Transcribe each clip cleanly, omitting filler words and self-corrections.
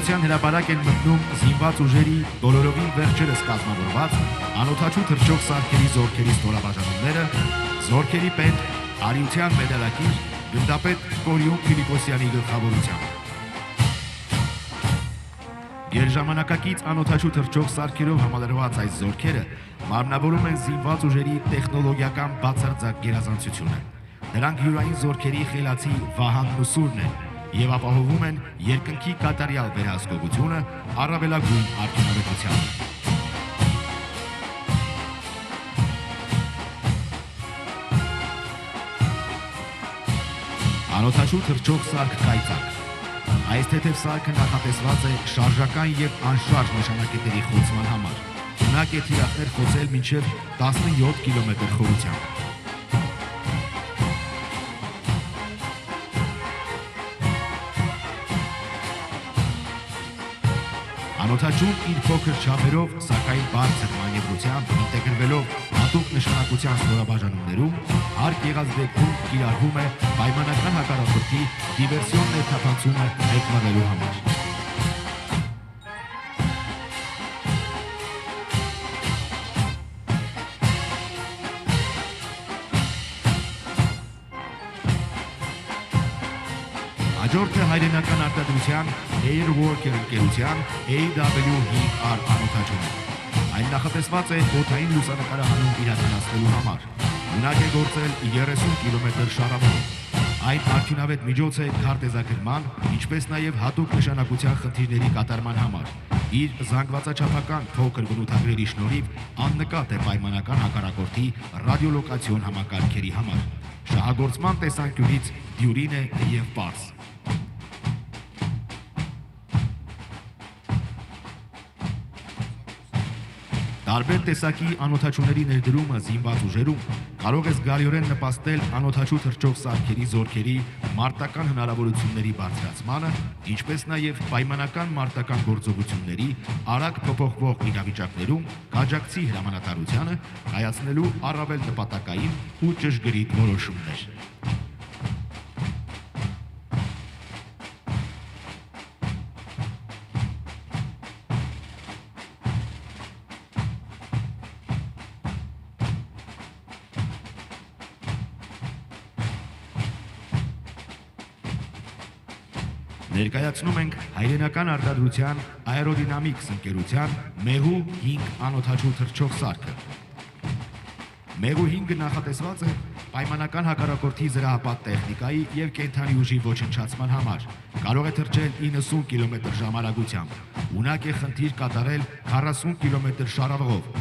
Ուղևորության հրապարակ են մտնում զինված ուժերի բոլորովին վերջերս կազմավորված անօդաչու թռչող սարքերի զորքերի ստորաբաժանումները, զորքերի պետ Արիության մեդալակիր գնդապետ Կորյուն Ֆիլիպոսյանի գլխավորությամբ։ Գերժամանակակից անօդաչու թռչող սարքերով համալրված այս զորքերը մարմնավորում են զինված ուժերի տեխնոլոգիական բացարձակ գերազանցությունը։ Նրանք յուրային զորքերի խելացի վահանն ու սուրն են եւ ապահովում են երկնքի կատարյալ վերահսկողությունը առավելագույն արդյունավետությամբ։ Անօդաչու թռչող սարք կայծակ։ Այս թեթև սարքը նախատեսված է շարժական եւ անշարժ նշանակետերի խոցման համար։ Ունակ է թիրախներ խոցել մինչև 17 կիլոմետր խորությամբ։ Անօդաչուն իր փոքր չափերով, սակայն բարձր մանևրությամբ ինտեգրվելով հատուկ նշանակության ստորաբաժանումներում, հարկ եղած դեպքում կիրառվում է պայմանական հակառակորդի դիվերսիոն ներթափանցումը մեկնելու համար։ Հաջորդը հայրենական արտադրության Airworker ընկերության AW5R անօդաչուն է։ Այն նախատեսված է օդային լուսանկարահանում իրականացնելու համար։ Ունակ է գործել 30 կիլոմետր շարավով։ Այն արդյունավետ միջոց է քարտեզագրման, ինչպես նաև հատուկ նշանակության խնդիրների կատարման համար։ Իր զանգվածաչափական փոքր բնութագրերի շնորհիվ աննկատ է պայմանական հակառակորդի ռադիոլոկացիոն համակարգերի համար։ Շահագործման տեսանկյունից դյուրին է եւ պարզ։ Տարբեր տեսակի անօդաչուների ներդրումը զինված ուժերում կարող է զգալիորեն նպաստել անօդաչու թռչող սարքերի զորքերի մարտական հնարավորությունների բարձրացմանը, ինչպես նաև պայմանական մարտական գործողությունների արագ փոփոխվող իրավիճակներում կաջակցի հրամանատարությանը կայացնելու առավել նպատակային ու ճշգրիտ որոշումներ։ Ներկայացնում ենք հայրենական արտադրության Aerodynamics ընկերության Մեհու 5 անօդաչու թռչող սարքը։ Մեհու 5-ը նախատեսված է պայմանական հակառակորդի զրահապատ տեխնիկայի եւ կենդանի ուժի ոչնչացման համար։ Կարող է թռչել 90 կմ/ժ արագությամբ։ Ունակ է խնդիր կատարել 40 կմ շարավղով։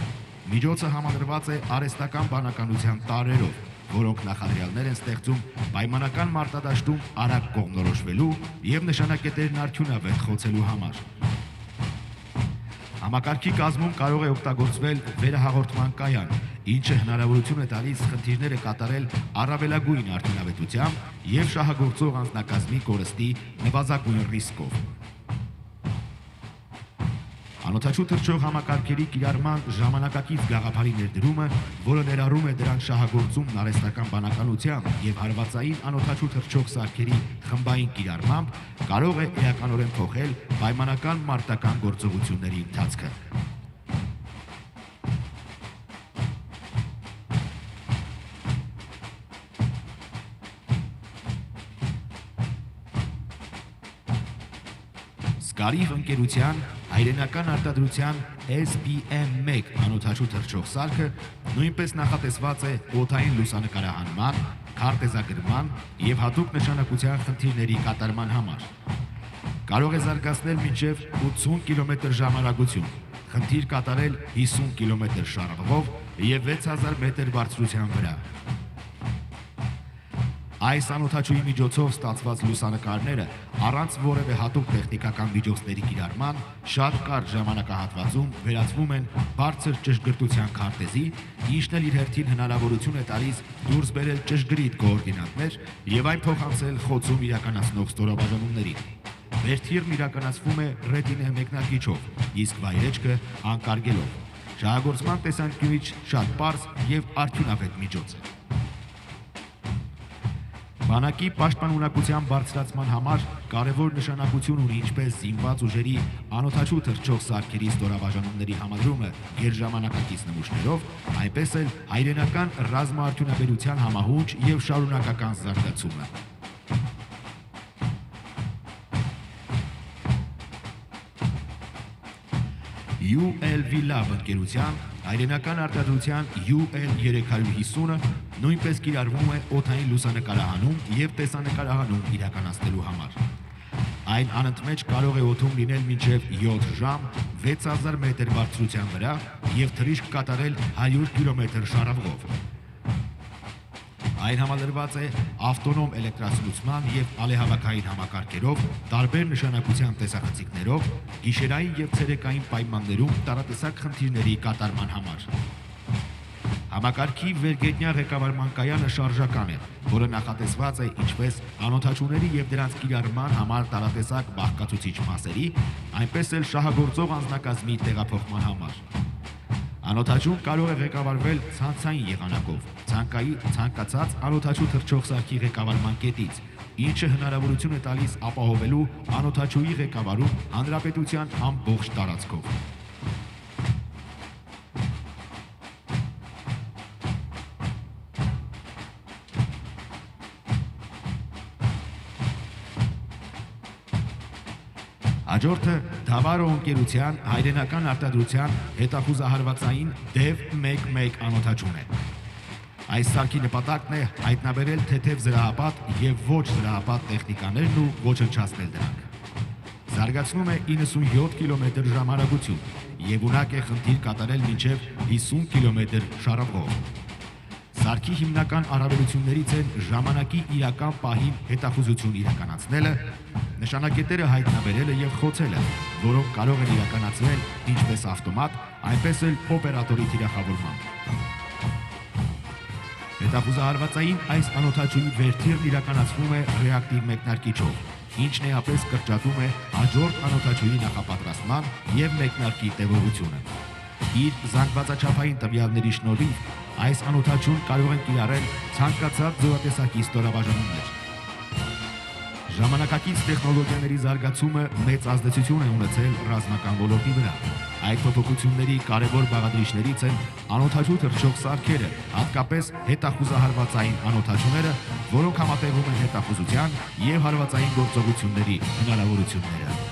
Միջոցը համալրված է արհեստական բանականության տարրերով, որոնք նախադրյալներ են ստեղծում պայմանական մարտադաշտում արագ կողմնորոշվելու եւ նշանակետերն արդյունավետ խոցելու համար։ Համակարգի կազմում կարող է օգտագործվել վերահաղորդման կայան, ինչը հնարավորություն է տալիս խնդիրները կատարել առավելագույն արդյունավետությամբ եւ շահագործող անձնակազմի կորստի նվազագույն ռիսկով։ Անօդաչու թռչող համակարգերի կիրառման ժամանակակից գաղափարի ներդրումը, որը ներառում է դրանք շահագործումն արհեստական բանականությամբ եւ հարվածային անօդաչու թռչող սարքերի խմբային կիրառմամբ, կարող է էականորեն փոխել պայմանական մարտական գործողությունների ընթացքը։ Սկարիվ ընկերության հայրենական արտադրության SPM1 անօդաչու թռչող սարքը նույնպես նախատեսված է օդային լուսանկարահանման, քարտեզագրման եւ հատուկ նշանակության խնդիրների կատարման համար։ Կարող է զարգացնել մինչև 80 կմ/ժ արագություն, խնդիր կատարել 50 կմ շարավղով եւ 6000 մետր բարձրության վրա։ Այս անօդաչուի միջոցով ստացված լուսանկարները առանց որևէ հատուկ տեխնիկական միջոցների կիրառման շատ կարճ ժամանակահատվածում վերածվում են բարձր ճշգրտության քարտեզի, ինչն էլ իր հերթին հնարավորություն է տալիս դուրս բերել ճշգրիտ կոորդինատներ եւ այն փոխանցել խոցում իրականացնող ստորաբաժանումներին։ Վերթիրն իրականացվում է ռետինե մեկնարկիչով, իսկ վայրեջքը անկարգելով։ Շահագործման տեսանկյունից շատ պարզ եւ արդյունավետ միջոց է։ Բանակի պաշտպանունակության բարձրացման համար կարևոր նշանակություն ունի ինչպես զինված ուժերի անօդաչու թռչող սարքերի ստորաբաժանումների համադրումը գերժամանակակից նմուշներով, այնպես էլ հայրենական ռազմաարդյունաբերության համահունչ եւ շարունակական զարգացումը։ UL-Lab ընկերության հայրենական արտադրության UL-350-ը նույնպես կիրառվում է օդային լուսանկարահանում եւ տեսանկարահանում իրականացնելու համար։ Այն անընդմեջ կարող է օդում լինել մինչև 7 ժամ 6000 մետր բարձրության վրա եւ թռիչք կատարել 100 կիլոմետր շարավղով։ Այն համալրված է ավտոնոմ էլեկտրասնուցման եւ ալեհավաքային համակարգերով, տարբեր նշանակության տեսախցիկներով, գիշերային եւ ցերեկային պայմաններում տարատեսակ խնդիրների կատարման համար։ Համակարգի վերգետնյա ղեկավարման կայանը շարժական է, որը նախատեսված է ինչպես անօդաչուների եւ դրանց կիրառման համար տարատեսակ բաղկացուցիչ մասերի, այնպես էլ շահագործող անձնակազմի տեղափոխման համար։ Անօդաչուն կարող է ղեկավարվել ցանցային եղանակով, ցանկացած անօդաչու թռչող սարքի ղեկավարման կետից, ինչը հնարավորություն է տալիս ապահովելու անօդաչուի ղեկավարում հանրապետության ամբողջ տարածքով։ Հաջորդը Դավարո ընկերության հայրենական արտադրության հետախուզահարվածային DEV-11 անօդաչուն է։ Այս սարքի նպատակն է հայտնաբերել թեթև զրահապատ եւ ոչ զրահապատ տեխնիկաներն ու ոչնչացնել դրանք։ Զարգացնում է 97 կմ ժամանակություն եւ ունակ է խնդիր կատարել մինչեւ 50 կմ շարավղով։ Սարքի հիմնական առավելություններից են ժամանակի իրական պահին հետախուզություն իրականացնելը, նշանակետերը հայտնաբերելը եւ խոցելը, որոնք կարող են իրականացվել ինչպես ավտոմատ, այնպես էլ օպերատորի թիրախավորմամբ։ Հետախուզահարվածային այս անօդաչուի վերթիրն իրականացվում է ռեակտիվ մեկնարկիչով, ինչն էապես կրճատում է հաջորդ անօդաչուի նախապատրաստման եւ մեկնարկի տևողությունը։ Իր զանգվածաչափային տվյալների շնորհիվ այս անօդաչուն կարող են կիրառել ցանկացած զորատեսակի ստորաբաժանումներ։ Ժամանակակից տեխնոլոգիաների զարգացումը մեծ ազդեցություն է ունեցել ռազմական ոլորտի վրա։ Այդ փոփոխությունների կարևոր բաղադրիչներից են անօդաչու թռչող սարքերը, հատկապես հետախուզահարվածային անօդաչուները, որոնք համատեղում են հետախուզության եւ հարվածային գործողությունների հնարավորությունները։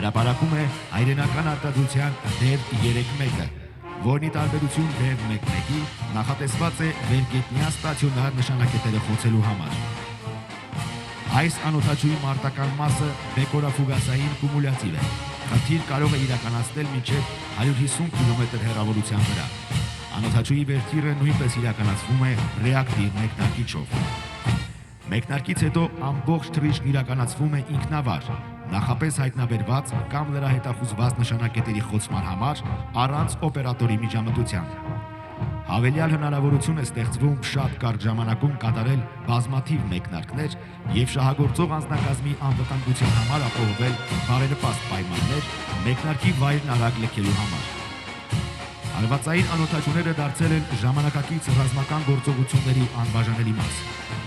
Հրապարակում է հայրենական արտադրության DEV-3-ը, որն ի տարբերություն DEV-11-ի նախատեսված է վերգետնյա ստացիոնար նշանակետերը խոցելու համար։ Այս անօդաչուի մարտական մասը բեկորաֆուգասային կումուլյատիվ է։ Խնդիր կարող է իրականացնել մինչև 150 կմ հեռավորության վրա։ Անօդաչուի վերթիրը նույնպես իրականացվում է ռեակտիվ մեկնարկիչով։ Մեկնարկից հետո ամբողջ թռիչքն իրականացվում է ինքնավար, նախապես հայտնաբերված կամ լրահետախուզված նշանակետերի խոցման համար առանց օպերատորի միջամտության։ Հավելյալ հնարավորություն է ստեղծվում շատ կարճ ժամանակում կատարել բազմաթիվ մեկնարկներ եւ շահագործող անձնակազմի անվտանգության համար ապահովել բարենպաստ պայմաններ մեկնարկի վայրն արագ լքելու համար։ Հարվածային անօդաչուները դարձել են ժամանակակից ռազմական գործողությունների անբաժանելի մաս։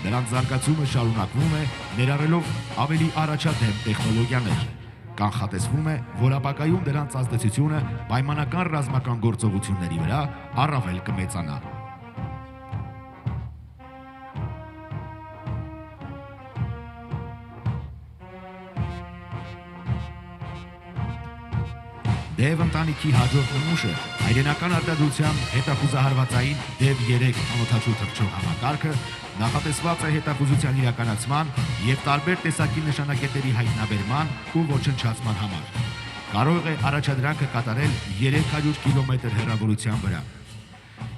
Նրանց զարգացումը շարունակվում է, ներառելով ավելի առաջադեմ տեխնոլոգիաներ։ Կանխատեսվում է, որ ապագայում դրանց ազդեցությունը պայմանական ռազմական գործողությունների վրա առավել կմեծանա։ DEV ընտանիքի հաջորդ նմուշը հայրենական արտադրության հետախուզահարվածային DEV-3 անօդաչու թռչող համակարգը նախատեսված է հետախուզության իրականացման եւ տարբեր տեսակի նշանակետերի հայտնաբերման ու ոչնչացման համար։ Կարող է առաջադրանքը կատարել 300 կմ հեռավորության վրա։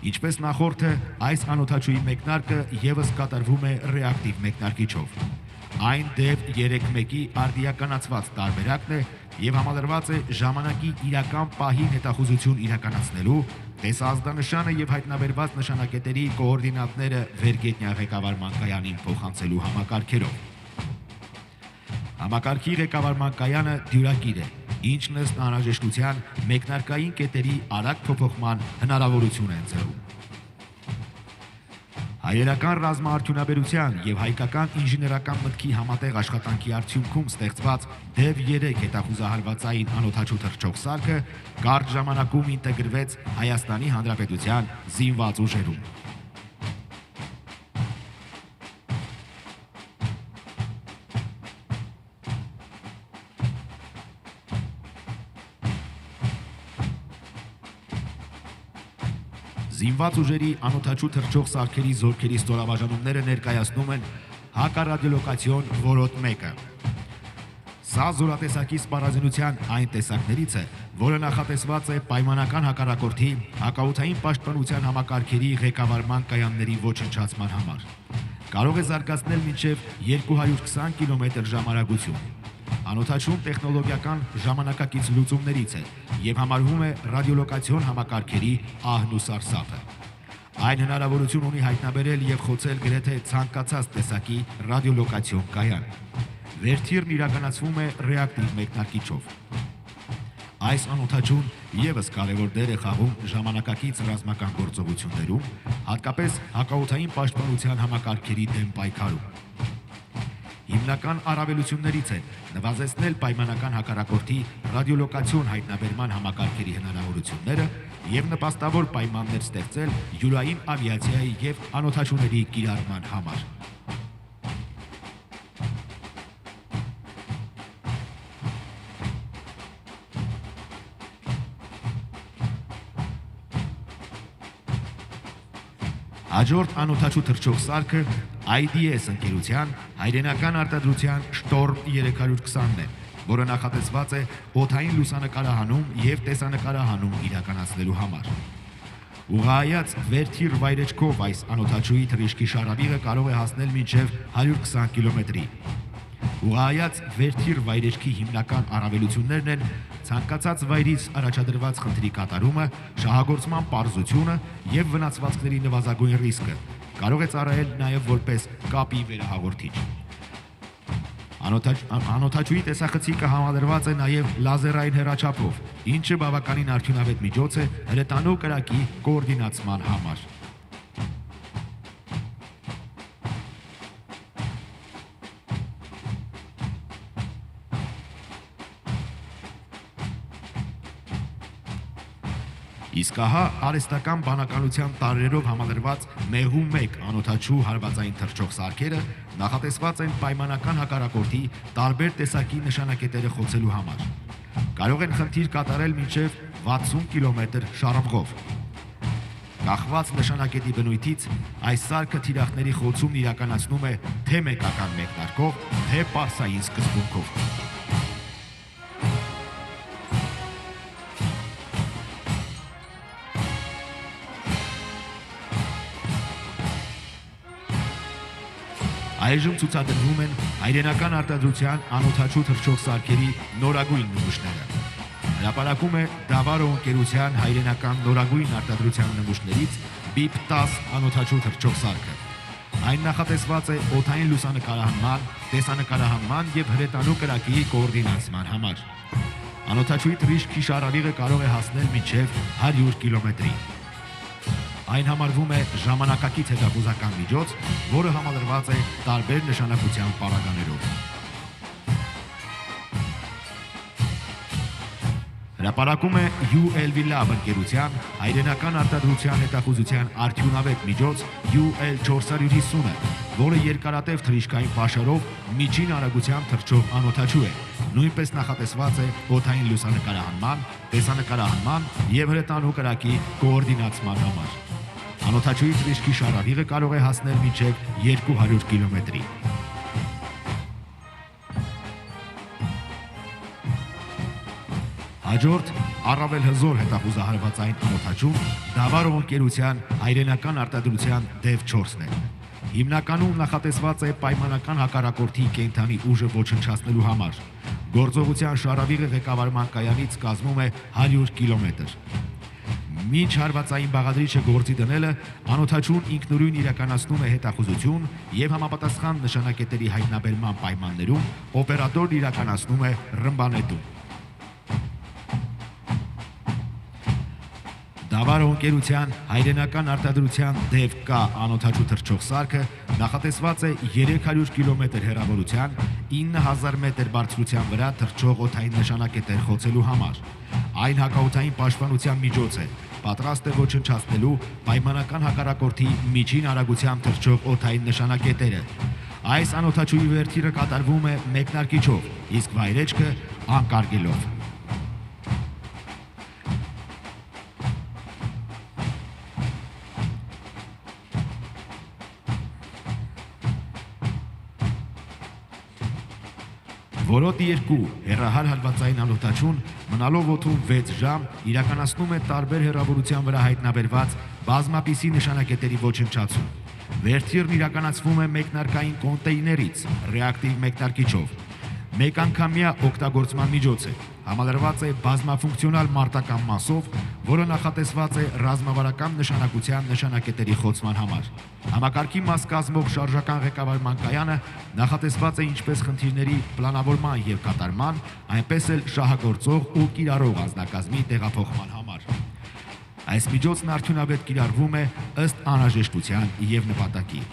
Ինչպես նախորդը, այս անօդաչուի մեկնարկը եւս կատարվում է ռեակտիվ մեկնարկիչով։ Այն DEV-3-ի արդիականացված տարբերակն է եւ համալրված է ժամանակի իրական պահին հետախուզություն իրականացնելու, տեսազդանշանը եւ հայտնաբերված նշանակետերի կոորդինատները վերգետնյա ղեկավարման կայանին փոխանցելու համակարգերով։ Համակարգի ղեկավարման կայանը դյուրակիր է, ինչն ըստ անհրաժեշտության մեկնարկային կետերի արագ փոփոխման հնարավորություն է ընձեռում։ Հայերական ռազմաարդյունաբերության եւ հայկական ինժեներական մտքի համատեղ աշխատանքի արդյունքում ստեղծված DEV 3 հետախուզահարվածային անօդաչու թռչող սարքը կարճ ժամանակում ինտեգրվեց Հայաստանի Հանրապետության զինված ուժերում։ Զինված ուժերի անօդաչու թռչող սարքերի զորքերի ստորաբաժանումները ներկայացնում են հակառադիոլոկացիոն որոտ 1-ը։ Սա զորատեսակի սպառազինության այն տեսակներից է, որը նախատեսված է պայմանական հակառակորդի հակաօդային պաշտպանության համակարգերի ղեկավարման կայանների ոչնչացման համար։ Կարող է զարգացնել մինչև 220 կմ/ժ արագություն։ Անօդաչուն տեխնոլոգիական ժամանակակից լուծումներից է եւ համարվում է ռադիոլոկացիոն համակարգերի ահն ու սարսափը։ Այն հնարավորություն ունի հայտնաբերել եւ խոցել գրեթե ցանկացած տեսակի ռադիոլոկացիոն կայան։ Վերթիրն իրականացվում է ռեակտիվ մեկնարկիչով։ Այս անօդաչուն եւս կարևոր դեր է խաղում ժամանակակից ռազմական գործողություններում, հատկապես հակաօդային պաշտպանության համակարգերի դեմ պայքարում։ Հիմնական առավելություններից են նվազեցնել պայմանական հակառակորդի ռադիոլոկացիոն հայտնաբերման համակարգերի հնարավորությունները եւ նպաստավոր պայմաններ ստեղծել յուրային ավիացիայի եւ անօդաչուների կիրառման համար։ Հաջորդ անօդաչու թռչող սարքը IDS ընկերության հայրենական արտադրության Storm 320-ն է, որը նախատեսված է օդային լուսանկարահանում եւ տեսանկարահանում իրականացնելու համար։ Ուղղայաց վերթիր վայրեջքով այս անօդաչուի թռիչքի շարավիղը կարող է հասնել մինչև 120 կիլոմետրի։ Ուղղայաց վերթիր վայրեջքի հիմնական առավելություններն են ցանկացած վայրից առաջադրված խնդրի կատարումը, շահագործման պարզությունը եւ վնասվածքների նվազագույն ռիսկը։ Կարող է ծառայել նաեւ որպես կապի վերահաղորդիչ։ Անօդաչուի տեսախցիկը համադրված է նաեւ լազերային հեռաչափով, ինչը բավականին արդյունավետ միջոց է հրետանու կրակի կոորդինացման համար։ Իսկ ահա արհեստական բանականության տարրերով համալրված Մեհու 1 անօդաչու հարվածային թռչող սարքերը նախատեսված են պայմանական հակառակորդի տարբեր տեսակի նշանակետերը խոցելու համար։ Կարող են խնդիր կատարել մինչև 60 կիլոմետր շարժումով։ Կախված նշանակետի բնույթից այս սարքը թիրախների խոցումն իրականացնում է թե մեկական մեկնարկով, թե պարսային սկզբունքով։ Այժմ ցուցադրվում են հայրենական արտադրության անօդաչու թռչող սարքերի նորագույն նմուշները։ Հրապարակում է Դավարո ընկերության հայրենական նորագույն արտադրության նմուշներից BIP 10 անօդաչու թռչող սարքը։ Այն նախատեսված է օդային լուսանկարահանման, տեսանկարահանման եւ հրետանու կրակի կոորդինացման համար։ Անօդաչուի թռիչքի շարավիղը կարող է հասնել մինչև 100 կիլոմետրի։ Այն համարվում է ժամանակակից հետախուզական միջոց, որը համալրված է տարբեր նշանակության պարագաներով։ Հրապարակում է ULV Lab ընկերության հայրենական արտադրության հետախուզության արդյունավետ միջոց UL450-ը, որը երկարատև թռիչքային պաշարով միջին արագությամբ թռչող անօդաչու է, նույնպես նախատեսված է օդային լուսանկարահանման, տեսանկարահանման եւ հրետանու կրակի կոորդինացման համար։ Անօդաչուի թռիչքի շարավիղը կարող է հասնել մինչև 200 կիլոմետրի։ Հաջորդ առավել հզոր հետախուզահարվածային անօդաչուն Դավարո ընկերության հայրենական արտադրության DEV 4-ն է։ Հիմնականում նախատեսված է պայմանական հակառակորդի կենդանի ուժը ոչնչացնելու համար։ Գործողության շարավիղը ղեկավարման կայանից կազմում է 100 կիլոմետր։ Մինչ հարվածային բաղադրիչը գործի դնելը, անօդաչուն ինքնուրույն իրականացնում է հետախուզություն եւ համապատասխան նշանակետերի հայտնաբերման պայմաններում օպերատորն իրականացնում է ռմբանետում։ Նավարո ընկերության հայրենական արտադրության DFK անօդաչու թռչող սարքը նախատեսված է 300 կիլոմետր հեռավորության 9000 մետր բարձրության վրա թռչող օդային նշանակետեր խոցելու համար։ Այն հակաօդային պաշտպանության միջոց է, պատրաստ է ոչնչացնելու պայմանական հակառակորդի միջին արագությամբ թռչող օդային նշանակետերը։ Այս անօդաչուի վերթիրը կատարվում է մեկնարկիչով, իսկ վայրեջքը անկարգելով։ Որոտի 2 հեռահար հալվածային անօդաչուն մնալով օդում 6 ժամ իրականացնում է տարբեր հեռավորության վրա հայտնաբերված բազմապիսի նշանակետերի ոչնչացում։ Վերթիրն իրականացվում է մեկնարկային կոնտեյներից ռեակտիվ մեկնարկիչով։ Մեկ անգամյա օգտագործման միջոց է, համալրված է բազմաֆունկցիոնալ մարտական մասով, որը նախատեսված է ռազմավարական նշանակության նշանակետերի խոցման համար։ Համակարգի մաս կազմող շարժական ղեկավարման կայանը նախատեսված է ինչպես խնդիրների պլանավորման և կատարման, այնպես էլ շահագործող ու կիրառող անձնակազմի տեղափոխման համար։ Այս միջոցն արդյունավետ կիրառվում է ըստ անհրաժեշտության և նպատակի։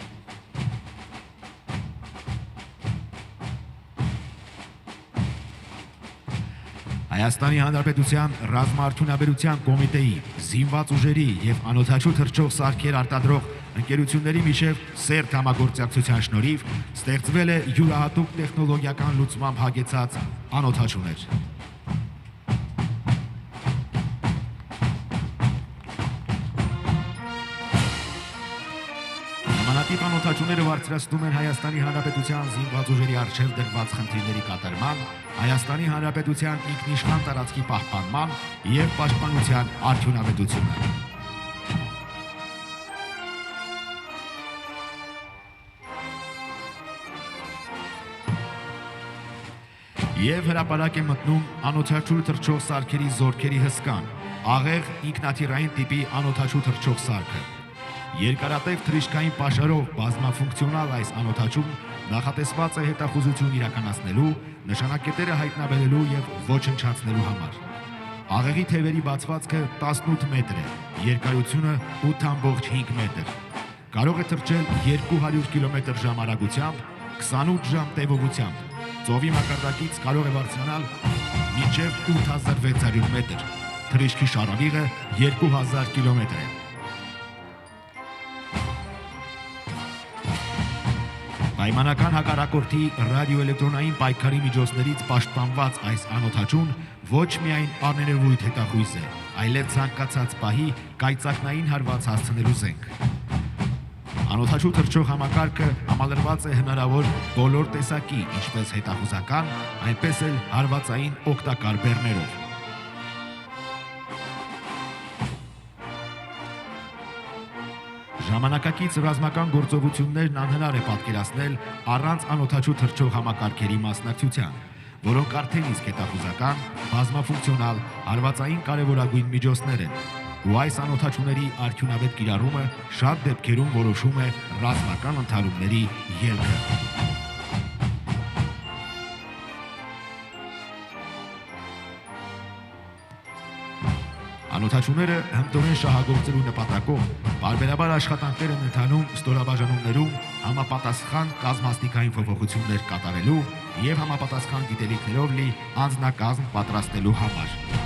Հայաստանի Հանրապետության ռազմաարդյունաբերության կոմիտեի, զինված ուժերի և անօդաչու թռչող սարքեր արտադրող ընկերությունների միջև սերտ համագործակցության շնորհիվ ստեղծվել է յուրահատուկ տեխնոլոգիական լուծմամբ հագեցած անօդաչուներ։ Նմանատիպ անօդաչուները բարձրացնում են Հայաստանի Հանրապետության զինված ուժերի առջև դրված խնդիրների կատարման, Հայաստանի Հանրապետության ինքնիշխան տարածքի պահպանման և պաշտպանության արդյունավետությունը։ Եվ հրապարակ է մտնում անօդաչու թռչող սարքերի զորքերի հսկան, աղեղ ինքնաթիռային տիպի անօդաչու թռչող սարքը։ Երկարատև թռիչքային պաշարով բազմաֆունկցիոնալ այս անօդաչուն նախատեսված է հետախուզություն իրականացնելու, նշանակետերը հայտնաբերելու և ոչնչացնելու համար։ Աղեղի թևերի բացվածքը 18 մետր է, երկարությունը 8,5 մետր։ Կարող է թռչել 200 կմ/ժ արագությամբ, 28 ժամ տևողությամբ։ Ծովի մակարդակից կարող է բարձրանալ մինչև 8600 մետր։ Թռիչքի շարավիղը 2000 կիլոմետր է։ Պայմանական հակառակորդի ռադիոէլեկտրոնային պայքարի միջոցներից պաշտպանված այս անօդաչուն ոչ միայն աներևույթ հետախույզ է, այլև ցանկացած պահի կայծակնային հարված հասցնելու զենք։ Անօդաչու թռչող համակարգը համալրված է հնարավոր բոլոր տեսակի, ինչպես հետախուզական, այնպես էլ հարվածային օգտակար բեռներով։ Ժամանակակից ռազմական գործողություններն անհնար է պատկերացնել առանց անօդաչու թռչող համակարգերի մասնակցության, որոնք արդեն իսկ հետախուզական, բազմաֆունկցիոնալ, հարվածային կարևորագույն միջոցներ են, ու այս անօդաչուների արդյունավետ կիրառումը շատ դեպքերում որոշում է ռազմական ընդհարումների ելքը։ Անօդաչուները հմտորեն շահագործելու նպատակով պարբերաբար աշխատանքներ են ընթանում ստորաբաժանումներում համապատասխան կազմաստիկային փոփոխություններ կատարելու և համապատասխան գիտելիքներով լի անձնակազմ պատրաստելու համար։